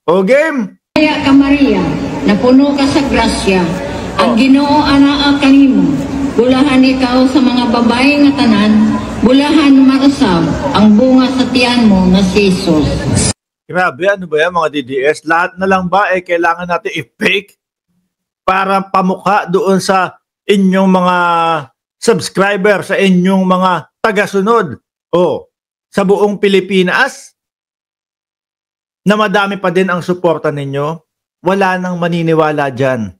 O game! Kaya ka Maria, napuno ka sa grasya, ang Ginoo anaa kanimo. Bulahan ikaw sa mga babae nga tanan, bulahan marasab ang bunga sa tiyan mo nga si Jesus. Grabe, ano ba yan mga DDS? Lahat na lang ba kailangan natin i-fake para pamukha doon sa inyong mga subscriber, sa inyong mga tagasunod? O, sa buong Pilipinas, na madami pa din ang suporta ninyo, wala nang maniniwala dyan.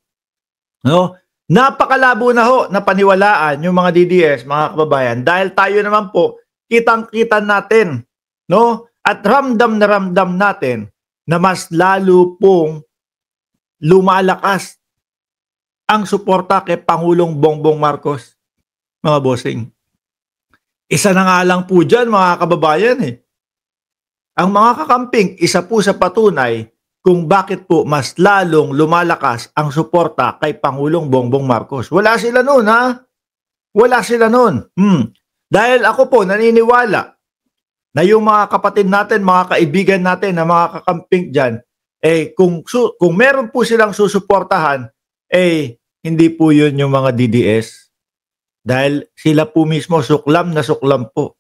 No? Napakalabo na ho na paniwalaan yung mga DDS, mga kababayan, dahil tayo naman po, kitang-kita natin, no? At ramdam na ramdam natin na mas lalo pong lumalakas ang suporta kay Pangulong Bongbong Marcos, mga bossing. Isa na nga lang po dyan, mga kababayan Ang mga kakamping, isa po sa patunay kung bakit po mas lalong lumalakas ang suporta kay Pangulong Bongbong Marcos. Wala sila noon, ha? Wala sila noon. Dahil ako po naniniwala na yung mga kapatid natin, mga kaibigan natin na mga kakamping dyan, kung meron po silang susuportahan, hindi po yun yung mga DDS. Dahil sila po mismo suklam na suklam po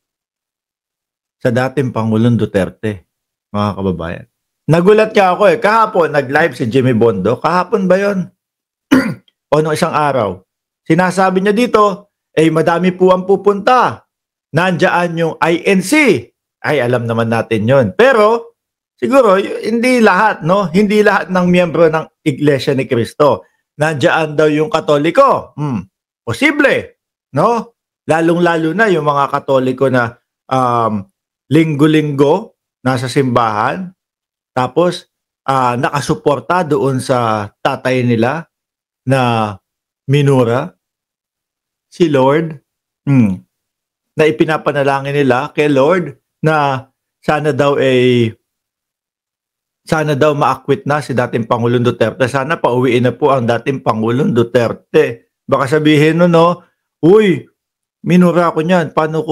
sa dating Pangulong Duterte, mga kababayan. Nagulat ka ako kahapon nag-live si Jimmy Bondo. Kahapon ba yon? O nung isang araw. Sinasabi niya dito, madami po ang pupunta. Nandiyan yung INC. Ay, alam naman natin yon. Pero, siguro, hindi lahat, no? Hindi lahat ng miyembro ng Iglesia ni Cristo. Nandiyan daw yung Katoliko. Posible, no? Lalong-lalo na yung mga Katoliko na linggo-linggo nasa simbahan. Tapos, nakasuporta doon sa tatay nila na minura, si Lord, na ipinapanalangin nila kay Lord na sana daw ma-acquit na si dating Pangulong Duterte. Sana pauwiin na po ang dating Pangulong Duterte. Baka sabihin no, uy, minura ko niyan, paano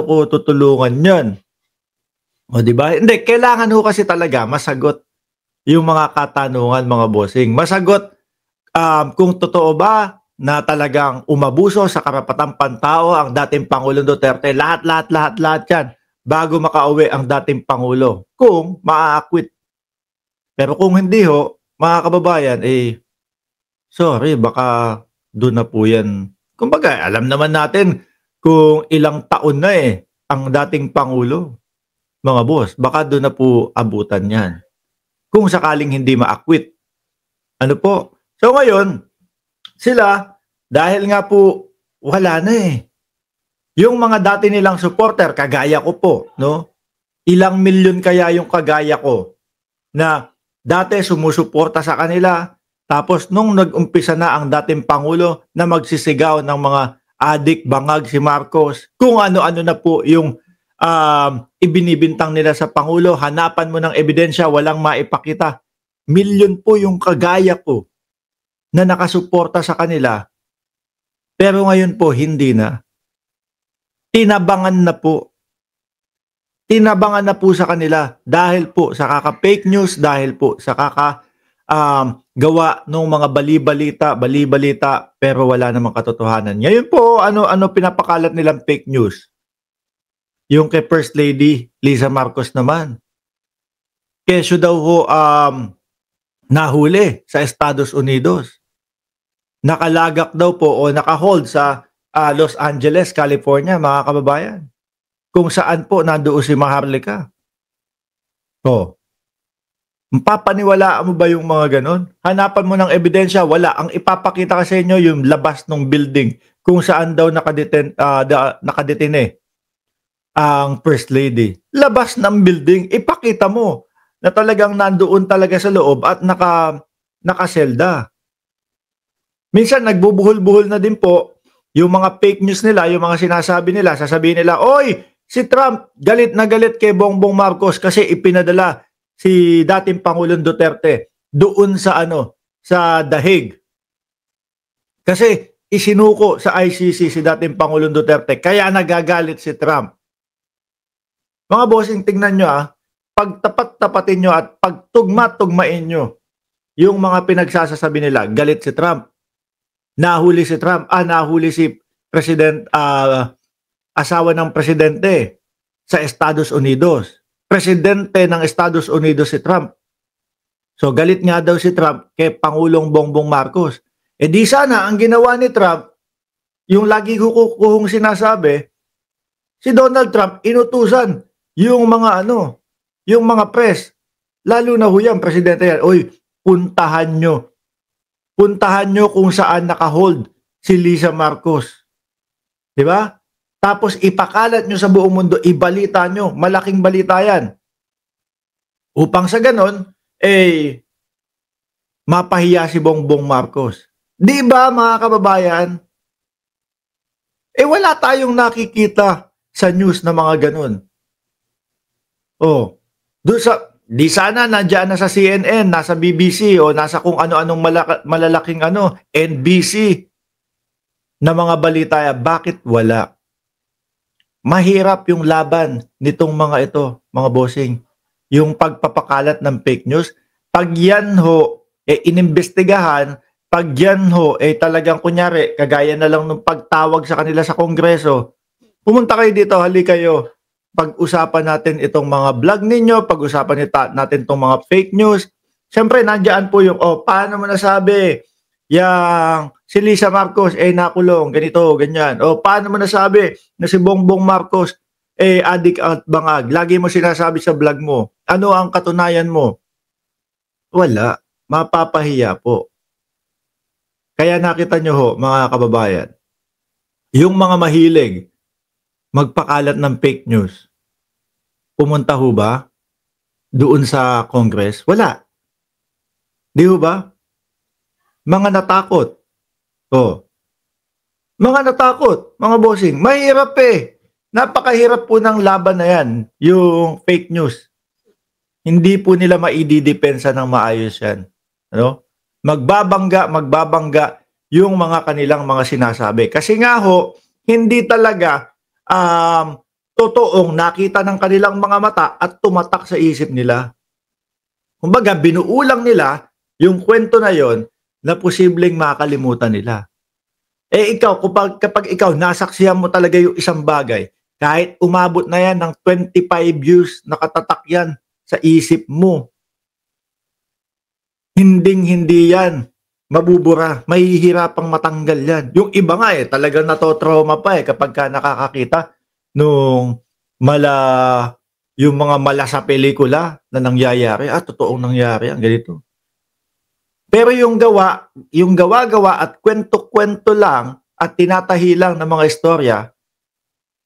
ko tutulungan niyan? O diba? Hindi, kailangan ho kasi talaga masagot yung mga katanungan, mga bossing. Masagot kung totoo ba na talagang umabuso sa karapatang pantao ang dating Pangulong Duterte. Lahat yan bago makauwi ang dating Pangulo. Kung maa-acquit. Pero kung hindi ho, mga kababayan, sorry, baka doon na po yan. Kumbaga, alam naman natin kung ilang taon na ang dating Pangulo. Mga boss, baka doon na po abutan yan. Kung sakaling hindi ma-acquit. Ano po? So ngayon, sila, dahil nga po wala na yung mga dati nilang supporter, kagaya ko po, no? Ilang milyon kaya yung kagaya ko na dati sumusuporta sa kanila, tapos nung nag-umpisa na ang dating Pangulo na magsisigaw ng mga adik, bangag si Marcos, kung ano-ano na po yung ibinibintang nila sa Pangulo, hanapan mo ng ebidensya, walang maipakita. Milyon po yung kagaya ko na nakasuporta sa kanila. Pero ngayon po, hindi na. Tinabangan na po. Tinabangan na po sa kanila dahil po sa kaka-fake news, dahil po sa gawa ng mga bali-balita, pero wala namang katotohanan. Ngayon po, ano pinapakalat nilang fake news? Yung kay First Lady Liza Marcos naman. Kesyo daw ho nahuli sa Estados Unidos. Nakalagak daw po o nakahold sa Los Angeles, California, mga kababayan. Kung saan po nandoon si Maharlika. Papaniwalaan mo ba yung mga ganon? Hanapan mo ng ebidensya, wala. Ang ipapakita ka sa inyo yung labas ng building kung saan daw nakadetine ang First Lady. Labas ng building, ipakita mo na talagang nandoon talaga sa loob at nakaselda. Minsan nagbubuhol-buhol na din po yung mga fake news nila, yung mga sinasabi nila, sasabihin nila, oy, si Trump galit na galit kay Bongbong Marcos kasi ipinadala si dating Pangulong Duterte doon sa sa The Hague. Kasi isinuko sa ICC si dating Pangulong Duterte, kaya nagagalit si Trump. Mga bossing, tingnan nyo pagtapat-tapatin nyo at pagtugma-tugmain nyo yung mga pinagsasasabi nila. Galit si Trump. Nahuli si Trump. Nahuli si asawa ng presidente sa Estados Unidos. Presidente ng Estados Unidos si Trump. So galit nga daw si Trump kay Pangulong Bongbong Marcos. Di sana ang ginawa ni Trump, yung lagi kukuhong sinasabi, si Donald Trump inutusan yung mga yung mga press, lalo na huyang presidente yan, puntahan nyo kung saan nakahold si Lisa Marcos. Di ba? Tapos ipakalat nyo sa buong mundo, ibalita nyo, malaking balita yan. Upang sa ganon, mapahiya si Bongbong Marcos. Di ba mga kababayan? Wala tayong nakikita sa news na mga ganon. Di sana nandiyan na sa CNN, nasa BBC o nasa kung ano-anong malalaking NBC na mga balita. Bakit wala? Mahirap yung laban nitong mga ito, mga bossing. Yung pagpapakalat ng fake news. Pag yan ho, inimbestigahan, pag yan ho, talagang kunyari, kagaya na lang nung pagtawag sa kanila sa Kongreso, pumunta kayo dito, hali kayo, pag-usapan natin itong mga vlog ninyo, pag-usapan natin itong mga fake news. Siyempre, nandiyan po yung, paano mo nasabi? Yang si Lisa Marcos nakulong, ganito, ganyan. Paano mo nasabi na si Bongbong Marcos adik at bangag? Lagi mo sinasabi sa vlog mo. Ano ang katunayan mo? Wala. Mapapahiya po. Kaya nakita nyo ho, mga kababayan, yung mga mahilig magpakalat ng fake news, pumunta ho ba doon sa Congress? Wala. Di ho ba? Mga natakot. Mga natakot, mga bossing. Mahirap Napakahirap po ng laban na yan, yung fake news. Hindi po nila maididepensa ng maayos yan. Magbabangga yung mga kanilang mga sinasabi. Kasi nga ho, hindi talaga totoong nakita ng kanilang mga mata at tumatak sa isip nila. Kumbaga, binuulang nila yung kwento na yon na posibleng makalimutan nila. Ikaw, kapag ikaw nasaksihan mo talaga yung isang bagay, kahit umabot na yan ng 25 years, nakatatak yan sa isip mo. Hindi yan mabubura, mahihirapang matanggal yan. Yung iba nga talagang natotrauma pa kapag ka nakakakita nung yung mga mala sa pelikula na nangyayari. Totoong nangyari ang ganito. Pero yung gawa-gawa at kwento-kwento lang at tinatahi lang ng mga istorya,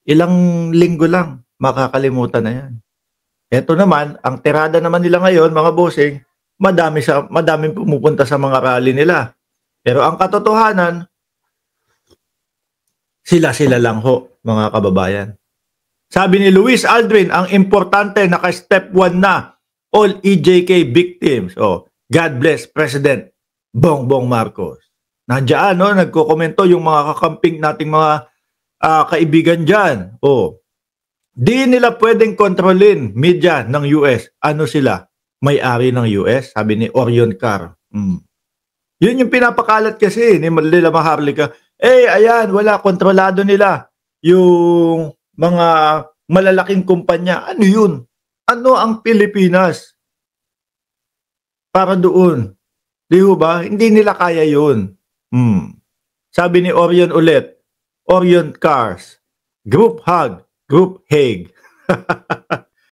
ilang linggo lang makakalimutan na yan. Ito naman, ang tirada naman nila ngayon, mga bossing, madaming pumupunta sa mga rally nila. Pero ang katotohanan, sila-sila lang ho, mga kababayan. Sabi ni Luis Aldrin, ang importante, naka-step 1 na, all EJK victims. God bless President Bongbong Marcos. Nandiyan, nagkokomento yung mga kakamping nating mga kaibigan dyan. Di nila pwedeng kontrolin media ng US. Ano sila? May-ari ng US? Sabi ni Orion Carr. Yun yung pinapakalat kasi ni Lila Maharlika. Ayan, wala, kontrolado nila yung mga malalaking kumpanya. Ano yun? Ano ang Pilipinas? Para doon. Di ba? Hindi nila kaya yun. Sabi ni Orion ulit, Orion Cars, group hug, group hug.